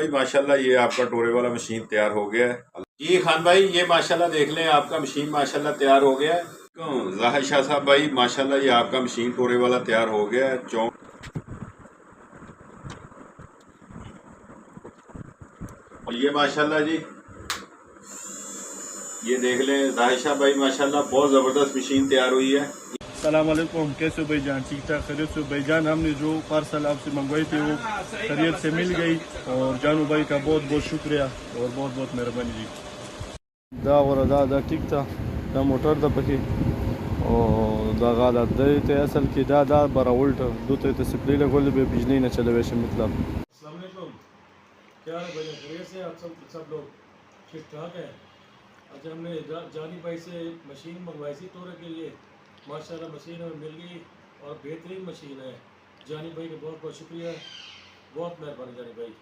भाई माशाल्लाह ये आपका टोरे वाला मशीन तैयार हो गया है जी खान भाई। ये माशाल्लाह देख लें, आपका मशीन माशाल्लाह तैयार हो गया है। क्यों जाहिर शाह साहब भाई माशाल्लाह ये आपका मशीन टोरे वाला तैयार हो गया है। चौंक और ये माशाल्लाह जी ये देख लें जाहिर शाह भाई माशाल्लाह बहुत ज़बरदस्त मशीन तैयार हुई है। सलामकुम, कैसे हो भाईजान? ठीक ठाक खैरियत से भाईजान? हमने जो पार्सल आपसे मंगवाई थी वो खैरियत से मिल गई और जानू भाई का बहुत बहुत शुक्रिया और बहुत बहुत मेहरबानी जी। दा ठीक था दा मोटर दा पकी और दा गादा दे असल की दा बरा उल्टा दो तो सप्लाई लगोल बे बिजली न चले वैसे मतलब। अस्सलाम वालेकुम, क्या है भाई? खैरियत से आप सब लोग ठीक ठाक है? आज हमने जानी भाई से मशीन मंगवाई थी टोरे के लिए, माशाल्लाह मशीन हमें मिल गई और बेहतरीन मशीन है। जानी भाई का बहुत बहुत शुक्रिया, बहुत मेहरबानी जानी भाई।